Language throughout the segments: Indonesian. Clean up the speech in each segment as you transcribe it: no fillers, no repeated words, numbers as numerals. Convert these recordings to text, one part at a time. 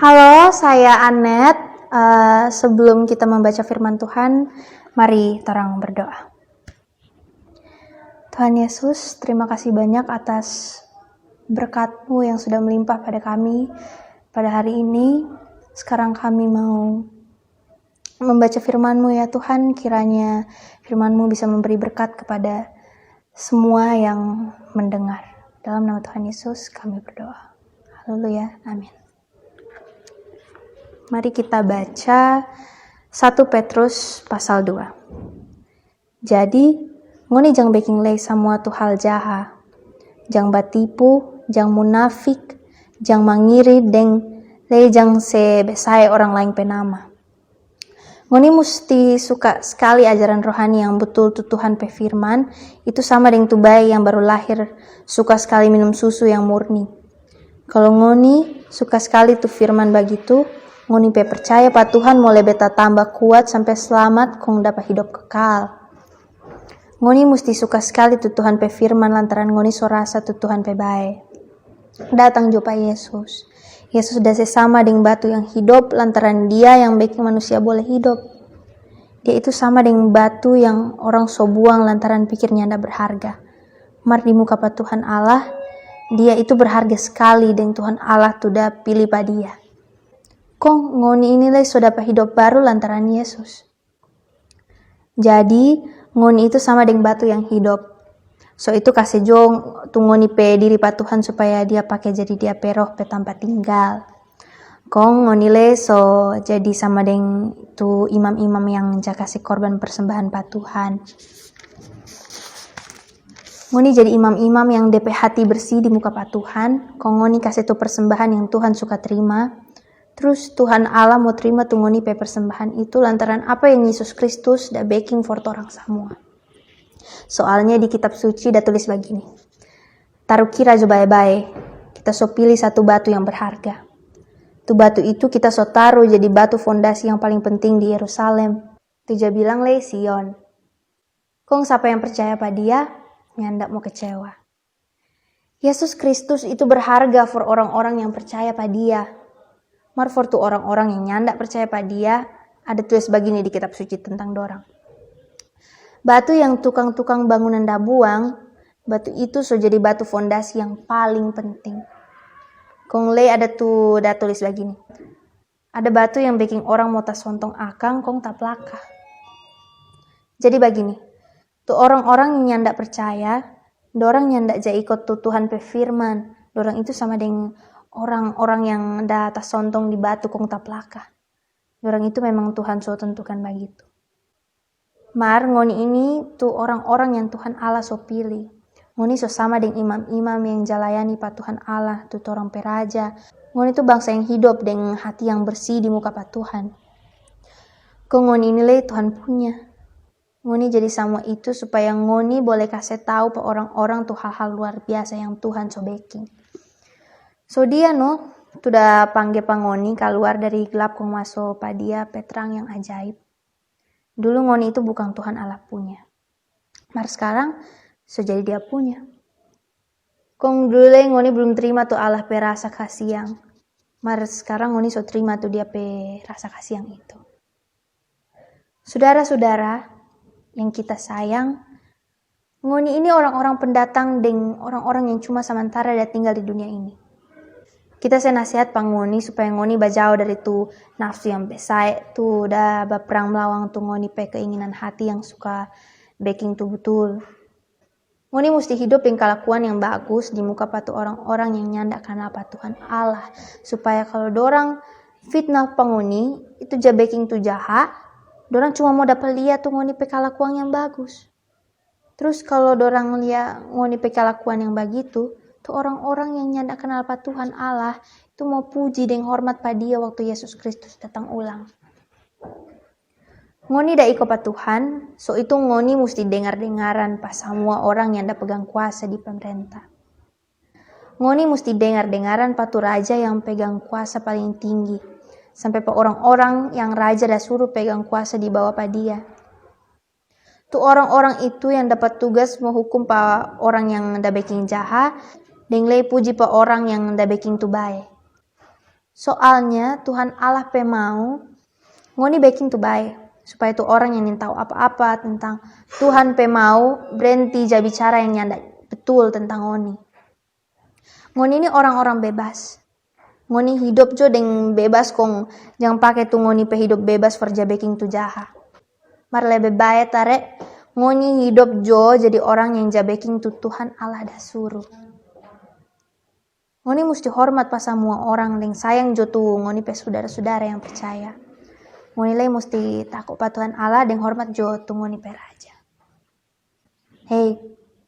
Halo, saya Anet. Sebelum kita membaca firman Tuhan, mari torang berdoa. Tuhan Yesus, terima kasih banyak atas berkat-Mu yang sudah melimpah pada kami pada hari ini. Sekarang kami mau membaca firman-Mu ya Tuhan, kiranya firman-Mu bisa memberi berkat kepada semua yang mendengar. Dalam nama Tuhan Yesus kami berdoa. Haleluya, amin. Mari kita baca 1 Petrus pasal 2. Jadi, ngoni jang baking lay semua tu hal jaha. Jang batipu, jang munafik, jang mangiri, deng lay jang se besai orang lain penama. Ngoni musti suka sekali ajaran rohani yang betul tu Tuhan pe firman, itu sama dengan tu bayi yang baru lahir, suka sekali minum susu yang murni. Kalau ngoni suka sekali tu firman begitu, ngoni pe percaya pa Tuhan mau lebeta tambah kuat sampai selamat kong dapat hidup kekal. Ngoni musti suka sekali tu Tuhan pe firman lantaran ngoni so rasa tu Tuhan pe bae. Datang jumpa Yesus. Yesus dah sesama dengan batu yang hidup lantaran dia yang bikin manusia boleh hidup. Dia itu sama dengan batu yang orang so buang lantaran pikirnya ndak berharga. Mar di muka pa Tuhan Allah, dia itu berharga sekali dengan Tuhan Allah tu dah pilih pa dia. Kong ngoni inilah sudah dapat hidup baru lantaran Yesus. Jadi ngoni itu sama dengan batu yang hidup. So itu kasih jong tu ngoni pe diri pa Tuhan supaya dia pakai jadi dia pe roh pe tempat tinggal. Kong ngoni le so jadi sama dengan tu imam-imam yang jaga kasih korban persembahan pa Tuhan. Ngoni jadi imam-imam yang DP hati bersih di muka pa Tuhan. Kong ngoni kasih tu persembahan yang Tuhan suka terima. Terus Tuhan Allah mau terima tu ngoni pe persembahan itu lantaran apa yang Yesus Kristus dah baking for orang semua. Soalnya di kitab suci dah tulis begini. Taruh kira jo bae-bae, kita so pilih satu batu yang berharga. Tu batu itu kita so taruh jadi batu fondasi yang paling penting di Yerusalem. Tu dia bilang le Sion. Kong siapa yang percaya pada dia, nyandak mau kecewa. Yesus Kristus itu berharga for orang-orang yang percaya pada dia. Mar for tu orang-orang yang nyandak percaya pada dia, ada tulis begini di kitab suci tentang dorang. Batu yang tukang-tukang bangunan dah buang, batu itu so jadi batu fondasi yang paling penting. Kong le ada tu dah tulis begini. Ada batu yang bikin orang mau tas sontong akang kong tak pelaka. Jadi begini, tu orang-orang yang nyandak percaya, dorang nyandak ja ikut tu Tuhan pe firman, dorang itu sama dengan orang-orang yang dah tas sontong di batu kong tak pelaka. Dorang itu memang Tuhan so tentukan begitu. Mar ngoni ini tuh orang-orang yang Tuhan Allah so pilih. Ngoni so sama dengan imam-imam yang jalayani pa Tuhan Allah, tuh orang peraja. Ngoni tuh bangsa yang hidup dengan hati yang bersih di muka pa Tuhan. Kong ngoni ini le Tuhan punya. Ngoni jadi sama itu supaya ngoni boleh kasih tahu pa orang-orang tuh hal-hal luar biasa yang Tuhan so baking. So dia sudah panggil pangoni keluar dari gelap kong masuk pa dia petrang yang ajaib. Dulu ngoni itu bukan Tuhan Allah punya. Mar sekarang so jadi dia punya. Kong dulu ngoni belum terima tuh Allah pe rasa kasih. Mar sekarang ngoni so terima tuh dia pe rasa kasih itu. Saudara-saudara yang kita sayang, ngoni ini orang-orang pendatang dengan orang-orang yang cuma sementara dia tinggal di dunia ini. Kita saya nasihat pang ngoni supaya ngoni bajau dari tu nafsu yang besar tu dah berperang melawang tu ngoni pe keinginan hati yang suka baking tu betul. Ngoni mesti hidup dengan kelakuan yang bagus di muka patu orang-orang yang nyandak karena apa Tuhan Allah, supaya kalau dorang fitnah pang ngoni itu ja baking tu jahat, dorang cuma mau dapat lihat tu ngoni pe kelakuan yang bagus. Terus kalau dorang lihat ngoni pe kelakuan yang begitu, tuh orang-orang yang nyandak kenal pa Tuhan Allah itu mau puji dan hormat pada dia waktu Yesus Kristus datang ulang. Ngoni dah ikut pa Tuhan, so itu ngoni mesti dengar-dengaran pas semua orang yang dah pegang kuasa di pemerintah. Ngoni mesti dengar-dengaran pa tu raja yang pegang kuasa paling tinggi, sampai pa orang-orang yang raja dah suruh pegang kuasa di bawah pa dia. Tu orang-orang itu yang dapat tugas menghukum pa orang yang dah baking jahat, dan lay puji pa orang yang dah baking tu baik. Soalnya Tuhan Allah pe mau ngoni baking tu bae, supaya tu orang yang tahu apa-apa tentang Tuhan pe mau berhenti jadi bicara yang nyanda betul tentang ngoni. Ngoni ini orang-orang bebas. Ngoni hidup jo deng bebas kong jangan pakai tu ngoni pe hidup bebas for baking tu jaha. Mar lebih baik tare ngoni hidup jo jadi orang yang baking tu Tuhan Allah dah suruh. Ngoni mesti hormat pa semua orang deng sayang jo tu ngoni pe saudara-saudara yang percaya. Ngoni lagi mesti takut pa Tuhan Allah deng hormat jo tu ngoni pe raja. Hei,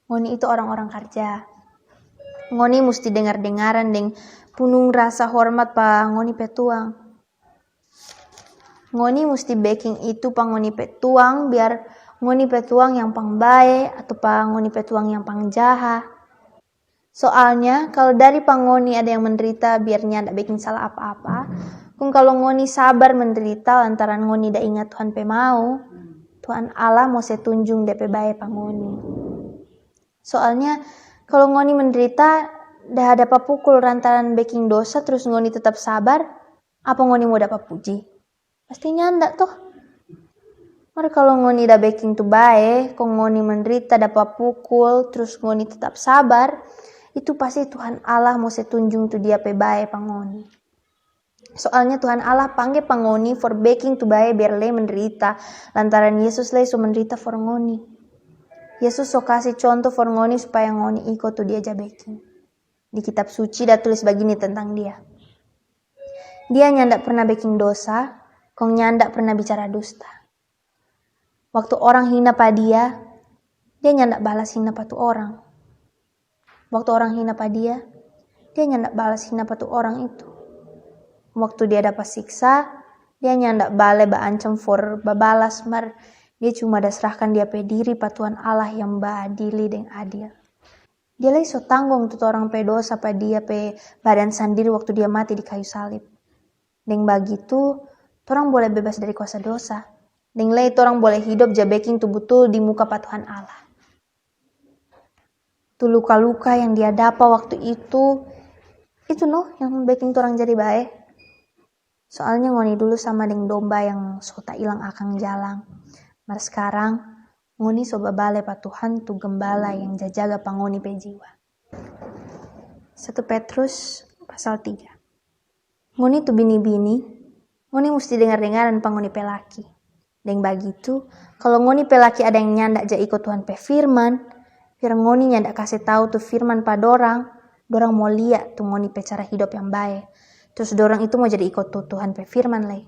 ngoni itu orang-orang kerja. Ngoni mesti dengar-dengaran deng punung rasa hormat pa ngoni pe tuang. Ngoni mesti baking itu pa ngoni pe tuang biar ngoni pe tuang yang pang bae atau pa ngoni pe tuang yang pang jaha. Soalnya kalau dari pa ngoni ada yang menderita biar nyanda baking salah apa-apa. Kung kalau ngoni sabar menderita lantaran ngoni dah ingat Tuhan pe mau, Tuhan Allah mau se tunjung DP bae pa ngoni. Soalnya kalau ngoni menderita dah dapat pukul lantaran baking dosa terus ngoni tetap sabar, apa ngoni mau dapat puji? Pasti nyanda toh. Mar kalau ngoni dah baking tu bae, kong ngoni menderita dapat pukul terus ngoni tetap sabar, itu pasti Tuhan Allah mau se tunjung tu dia pe bae pa ngoni. Soalnya Tuhan Allah panggil pa ngoni for baking tu bae biar le menderita lantaran Yesus le so menderita for ngoni. Yesus so kasih contoh for ngoni supaya ngoni ikut tu dia baking. Di kitab suci dah tulis begini tentang dia. Dia nyanda pernah baking dosa, kong nyanda pernah bicara dusta. Waktu orang hina pa dia nyanda balas hina pa tu orang. Waktu orang hina pa dia nyanda balas hina pa tu orang itu. Waktu dia dapat siksa, dia nyanda bale baancam for babalas, mar dia cuma dah serahkan dia pe diri pa Tuhan Allah yang baadili dan adil. Dia lagi so tanggung tu orang pe dosa pa dia pe badan sendiri waktu dia mati di kayu salib. Dan begitu, orang boleh bebas dari kuasa dosa. Dan lagi orang boleh hidup baking tu betul di muka pa Tuhan Allah. Tu luka-luka yang dia dapat waktu itu noh yang baking orang jadi baik. Soalnya ngoni dulu sama dengan domba yang so tak hilang akang jalang. Mar sekarang ngoni so babale pa Tuhan tu gembala yang jaga pa ngoni pe jiwa. 1 Petrus pasal 3. Ngoni tu bini-bini, ngoni mesti dengar-dengaran pa ngoni pe laki. Dan begitu, kalau ngoni pe laki ada yang nyanda ja ikut Tuhan pe firman, biar ngoni nyanda kasih tahu tu firman pa dorang mau lihat tu ngoni pe cara hidup yang baik. Terus dorang itu mau jadi ikut tuh Tuhan pe firman lagi.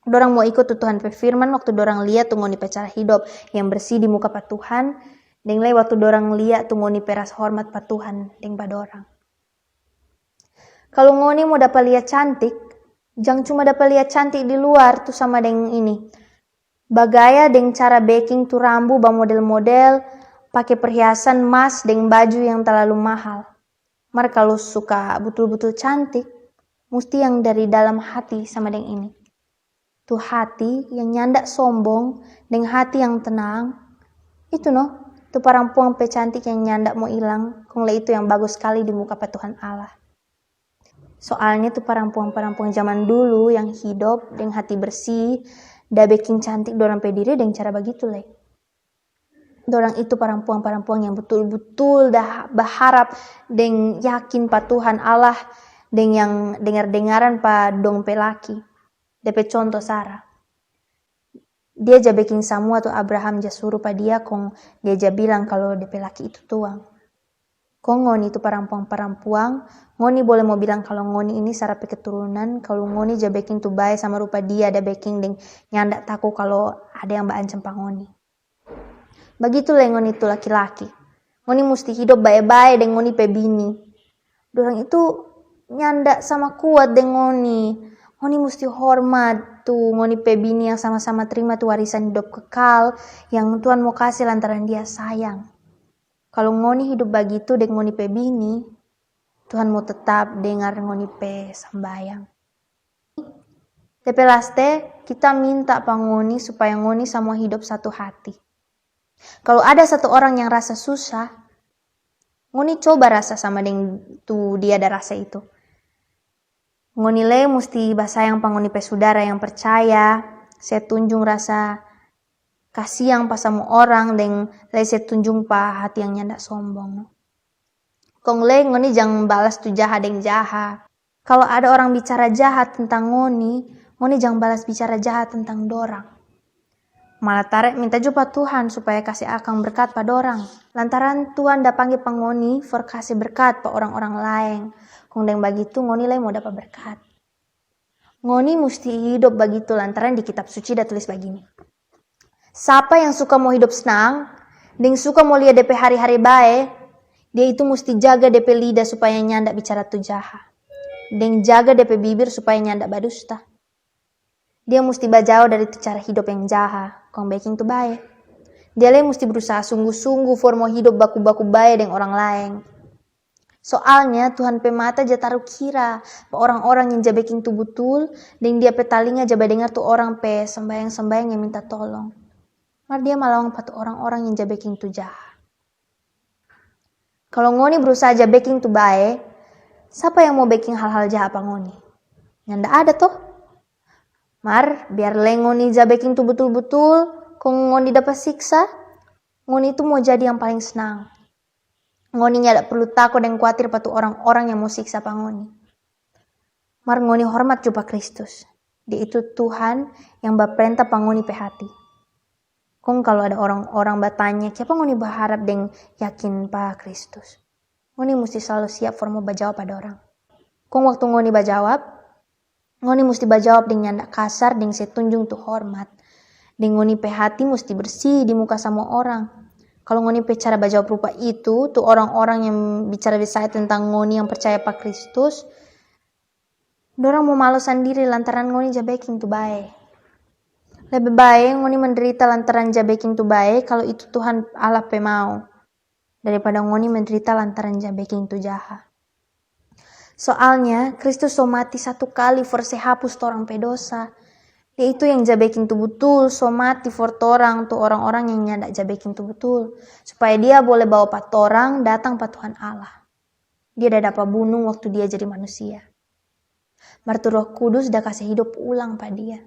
Dorang mau ikut tuh Tuhan pe firman waktu dorang lihat tuh ngoni pe cara hidup yang bersih di muka pa Tuhan. Dan lagi waktu dorang lihat tuh ngoni pe rasa hormat pa Tuhan deng pa dorang. Kalau ngoni mau dapat lihat cantik, jangan cuma dapat lihat cantik di luar tuh sama dengan ini. Bagaya dengan cara baking tuh rambu ba model-model, pakai perhiasan emas dengan baju yang terlalu mahal. Mar kalau suka betul-betul cantik, mesti yang dari dalam hati sama dengan ini. Tuh hati yang nyanda sombong, dengan hati yang tenang. Itu noh, tuh perempuan pe cantik yang nyanda mau hilang, kong le itu yang bagus sekali di muka pa Tuhan Allah. Soalnya tuh perempuan-perempuan zaman dulu yang hidup dengan hati bersih, dah baking cantik dorang pe diri dengan cara begitu le. Dorang itu perempuan-perempuan yang betul-betul dah berharap dan yakin pa Tuhan Allah dan yang dengar-dengaran pa dong pe laki. DP contoh Sarah. Dia ja baking semua tuh Abraham ja suruh pa dia kong dia ja bilang kalau DP laki itu tuang. Kong ngoni itu perempuan-perempuan, ngoni boleh mau bilang kalau ngoni ini Sarah pe keturunan, kalau ngoni ja baking tuh baik sama rupa dia ada baking dan nyanda takut kalau ada yang baancam pa ngoni. Begitulah ngoni itu laki-laki. Ngoni mesti hidup baik-baik dengan ngoni pe bini. Dorang itu nyanda sama kuat dengan ngoni. Ngoni mesti hormat tuh ngoni pe bini yang sama-sama terima tuh warisan hidup kekal yang Tuhan mau kasih lantaran dia sayang. Kalau ngoni hidup begitu dengan ngoni pe bini, Tuhan mau tetap dengar ngoni pe sembayang. Tepe laste, kita minta pa ngoni supaya ngoni semua hidup satu hati. Kalau ada satu orang yang rasa susah, ngoni coba rasa sama dengan tuh dia ada rasa itu. Ngoni le musti basayang pa ngoni pe saudara yang percaya, saya tunjung rasa kasih pa sama orang, dan le saya tunjung pa hati yang nyanda sombong. Kong le ngoni jangan balas tu jahat deng jahat. Kalau ada orang bicara jahat tentang ngoni jangan balas bicara jahat tentang dorang. Malah tarik minta jumpa Tuhan supaya kasih akang berkat pada orang. Lantaran Tuhan dah panggil pangoni for kasih berkat pa orang-orang lain. Kong deng bagitu ngoni le mau dapat berkat. Ngoni mesti hidup begitu lantaran di kitab suci dah tulis begini. Siapa yang suka mau hidup senang, deng suka mau lihat DP hari-hari baik, dia itu mesti jaga DP lidah supaya nyanda bicara tu jahat. Deng jaga DP bibir supaya nyanda badusta. Dia mesti bajau dari tu cara hidup yang jahat, kong baking tu baik. Dia le mesti berusaha sungguh-sungguh for mau hidup baku-baku baik dengan orang lain. Soalnya Tuhan pe mata ja taruh kira orang-orang yang ja baking tu betul, dan dia pe talinga ja dengar tu orang pe sembayang-sembayang yang minta tolong. Mar dia malawang patu orang-orang yang ja baking tu jahat. Kalau ngoni berusaha ja baking tu baik, siapa yang mau baking hal-hal jahat apa ngoni? Nyanda ada toh. Mar biar le ngoni ja baking tu betul-betul, kong ngoni dapat siksa, ngoni itu mau jadi yang paling senang. Ngoni nyada perlu takut dan khawatir patu orang-orang yang mau siksa pa ngoni. Mar ngoni hormat juga Kristus. Dia itu Tuhan yang berperintah pa ngoni pe hati. Kong kalau ada orang-orang bertanya, siapa ngoni berharap dan yakin pa Kristus? Ngoni mesti selalu siap for mau bajawab pada orang. Kong waktu ngoni bajawab, ngoni mesti bajawab dengan ndak kasar dan setunjung tu hormat. Dan ngoni pe hati mesti bersih di muka sama orang. Kalau ngoni pe cara bajawab rupa itu, tuh orang-orang yang bicara besar tentang ngoni yang percaya pa Kristus, dorang mau malu sendiri lantaran ngoni ja baking tu baik. Lebih baik ngoni menderita lantaran ja baking tu baik kalau itu Tuhan Allah pe mau, daripada ngoni menderita lantaran ja baking tu jahat. Soalnya Kristus so mati satu kali for se hapus torang pe dosa. Dia itu yang ja baking tu betul, so mati for torang tu orang-orang yang nyanda ja baking tu betul, supaya dia boleh bawa pa torang datang pa Tuhan Allah. Dia dah dapat bunuh waktu dia jadi manusia. Mar tu Roh Kudus dah kasih hidup ulang pa dia.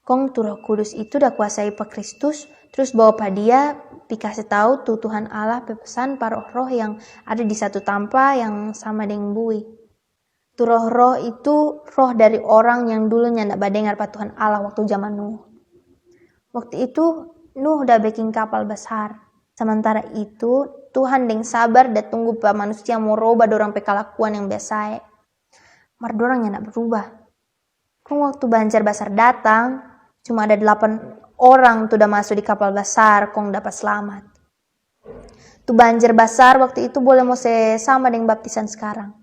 Kong tu Roh Kudus itu dah kuasai pa Kristus, terus bawa pa dia dikasih tahu tuh Tuhan Allah pesan para roh yang ada di satu tampa yang sama dengan bui. Tu roh-roh itu roh dari orang yang dulu nyanda badengar pa Tuhan Allah waktu zaman Nuh. Waktu itu Nuh udah bikin kapal besar. Sementara itu Tuhan deng sabar dan tunggu pa manusia mau roba dorang pe kelakuan yang biasa. Mar dorang nyanda berubah. Kong waktu banjir besar datang, cuma ada 8 orang tuh udah masuk di kapal besar, kong dapat selamat. Tu banjir besar waktu itu boleh mau sama dengan baptisan sekarang.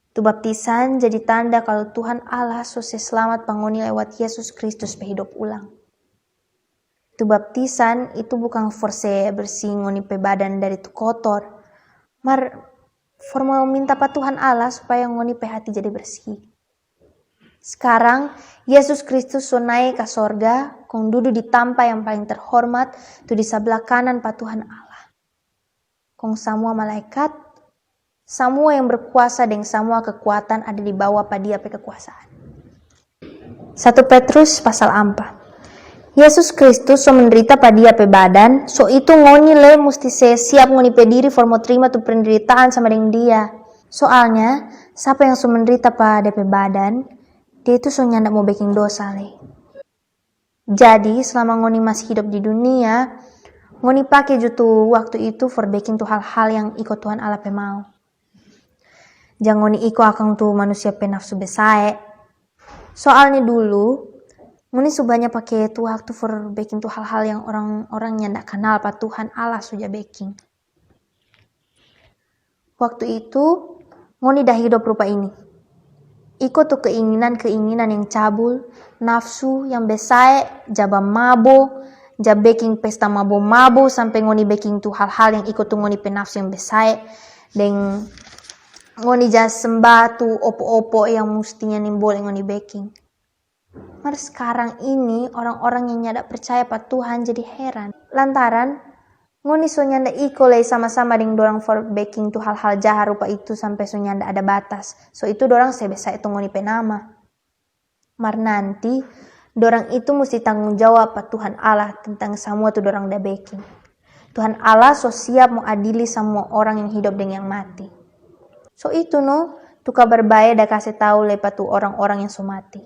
Tu baptisan jadi tanda kalau Tuhan Allah sukses selamat pangoni lewat Yesus Kristus hidup ulang. Tu baptisan itu bukan forse bersih ngoni pe badan dari tu kotor, mar for mau minta pa Tuhan Allah supaya ngoni pe hati jadi bersih. Sekarang Yesus Kristus so naik ke sorga, kong duduk di tampa yang paling terhormat, tu di sebelah kanan pa Tuhan Allah. Kong semua malaikat, semua yang berkuasa dan semua kekuatan ada di bawah pa dia pe kekuasaan. 1 Petrus pasal 4. Yesus Kristus so menderita pa dia pe badan, so itu ngoni le mesti siap ngoni pe diri for mau terima tu penderitaan sama dengan dia. Soalnya, siapa yang so menderita pa dia pe badan, dia itu so nyanda mau baking dosa le. Jadi selama ngoni masih hidup di dunia, ngoni pakai jutu waktu itu for baking tu hal-hal yang ikut Tuhan Allah pe mau. Jangan ngoni ikut akang tu manusia pe nafsu besae. Soalnya dulu ngoni subanya pakai tu waktu for baking tu hal-hal yang orang-orang nyanda kenal pa Tuhan Allah suja baking. Waktu itu ngoni dah hidup rupa ini. Ikut tuh keinginan-keinginan yang cabul, nafsu yang besar, jaba mabo, baking pesta mabo-mabo sampai ngoni baking tuh hal-hal yang ikut tuh ngoni penafsu yang besar, dan ngoni jas sembah tuh opo-opo yang mestinya nimbol yang ngoni baking. Mar sekarang ini orang-orang yang nyada percaya pa Tuhan jadi heran, lantaran Ngoni so nyanda iko lei sama-sama ding dorang for baking tu hal-hal jahat rupa itu sampai so nyanda ada batas. So itu dorang sebesa itu ngoni penama. Mar nanti dorang itu mesti tanggung jawab pa Tuhan Allah tentang semua tu dorang da baking. Tuhan Allah so siap mau adili semua orang yang hidup dan yang mati. So itu no, tu kabar baik dah kasih tahu lepa tu orang-orang yang so mati.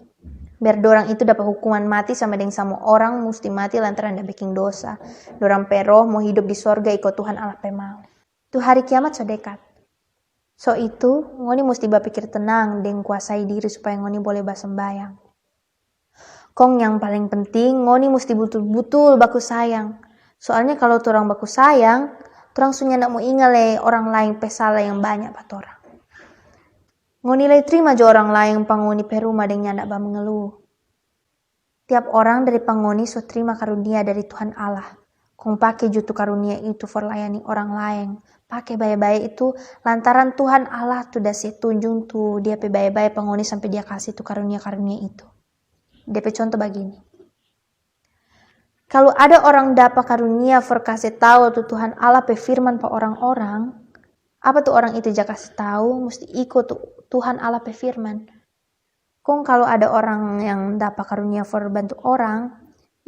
Biar dorang itu dapat hukuman mati sama dengan semua orang mesti mati lantaran dah bikin dosa. Dorang peroh mau hidup di sorga ikut Tuhan Allah pemau. Tu hari kiamat so dekat. So itu, ngoni mesti berpikir tenang dan kuasai diri supaya ngoni boleh bersembayang. Kong yang paling penting, ngoni mesti betul-betul baku sayang. Soalnya kalau orang baku sayang, orang sunya nak mau ingat orang lain pesala yang banyak pat orang. Ngoni lay terima jo orang lain pangoni perumah dengan ndak mengeluh. Tiap orang dari pangoni so terima karunia dari Tuhan Allah. Kong pakai jutu karunia itu for layani orang lain. Pakai baik-baik itu lantaran Tuhan Allah tu dah tunjung tu dia pe baik-baik pangoni sampai dia kasih tu karunia-karunia itu. DP contoh begini. Kalau ada orang dapat karunia for kasih tahu tu Tuhan Allah pe firman pa orang-orang, apa tuh orang itu jah kasih tahu mesti ikut Tuhan Allah pe firman. Kong kalau ada orang yang dapat karunia for bantu orang,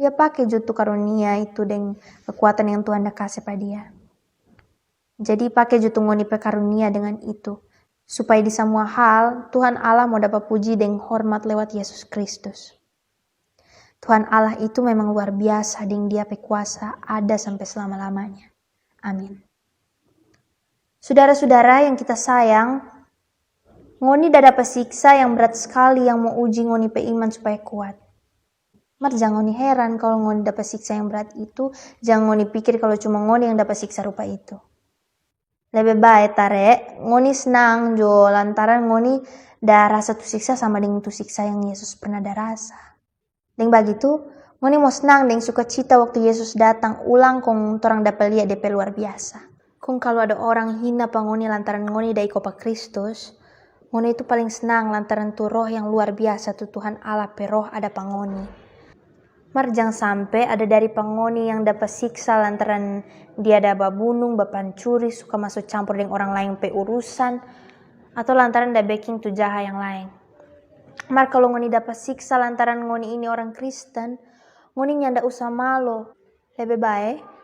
dia pakai jutu karunia itu dengan kekuatan yang Tuhan dah kasih pada dia. Jadi pakai jutu ngoni pe karunia dengan itu, supaya di semua hal Tuhan Allah mau dapat puji dan hormat lewat Yesus Kristus. Tuhan Allah itu memang luar biasa dan dia pe kuasa ada sampai selama-lamanya. Amin. Saudara-saudara yang kita sayang, ngoni dah dapat siksa yang berat sekali yang mau uji ngoni pe iman supaya kuat. Mar jangan ngoni heran kalau ngoni dapat siksa yang berat itu, jangan ngoni pikir kalau cuma ngoni yang dapat siksa rupa itu. Lebih baik tare, ngoni senang jo lantaran ngoni dah rasa tu siksa sama dengan tu siksa yang Yesus pernah dah rasa. Dan begitu, ngoni mau senang dan suka cita waktu Yesus datang ulang kong orang dapat lihat DP luar biasa. Kong kalau ada orang hina pa ngoni lantaran ngoni dah iko pa Kristus, ngoni itu paling senang lantaran tu roh yang luar biasa tu Tuhan Allah pe roh ada pa ngoni. Mar jangan sampai ada dari pangoni yang dapat siksa lantaran dia ada babunung, bapancuri, suka masuk campur dengan orang lain pe urusan, atau lantaran dah baking tu jahat yang lain. Mar kalau ngoni dapat siksa lantaran ngoni ini orang Kristen, ngoni nyanda usah malu. Lebih baik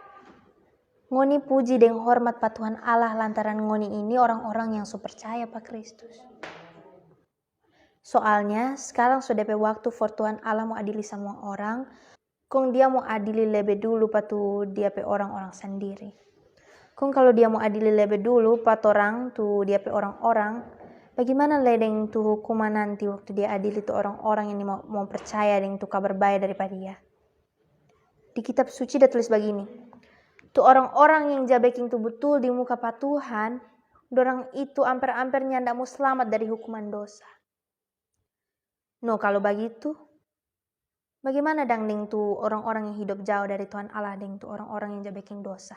ngoni puji dan hormat pa Tuhan Allah lantaran ngoni ini orang-orang yang so percaya pa Kristus. Soalnya sekarang sudah pe waktu for Tuhan Allah mau adili semua orang, kong dia mau adili lebih dulu pa tu dia pe orang-orang sendiri. Kong kalau dia mau adili lebih dulu pa orang tu dia pe orang-orang, bagaimana ledeng tu hukuman nanti waktu dia adili tu orang-orang yang mau percaya dengan tu kabar baik daripada dia. Di kitab suci dah tulis begini, tu orang-orang yang jabeking tu betul di muka pa Tuhan, dorang itu amper-amper nyanda mau selamat dari hukuman dosa. No kalau begitu, bagaimana dengan tu orang-orang yang hidup jauh dari Tuhan Allah dengan tu orang-orang yang jabeking dosa?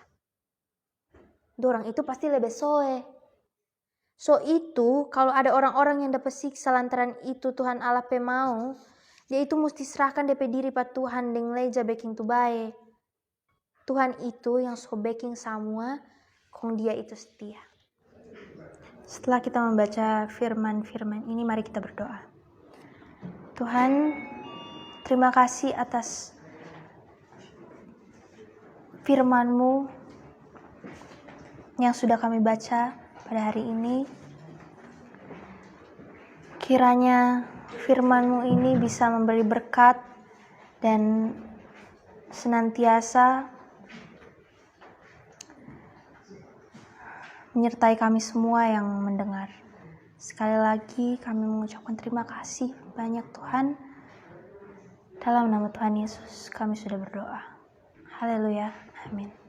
Dorang itu pasti lebih soe. So itu kalau ada orang-orang yang dapat siksa lantaran itu Tuhan Allah pe mau, dia itu mesti serahkan DP diri pa Tuhan dengan leja baking tu baik. Tuhan itu yang so baking semua, kong dia itu setia. Setelah kita membaca firman-firman ini, mari kita berdoa. Tuhan, terima kasih atas firman-Mu yang sudah kami baca pada hari ini. Kiranya firman-Mu ini bisa memberi berkat dan senantiasa menyertai kami semua yang mendengar. Sekali lagi kami mengucapkan terima kasih banyak Tuhan. Dalam nama Tuhan Yesus kami sudah berdoa. Haleluya. Amin.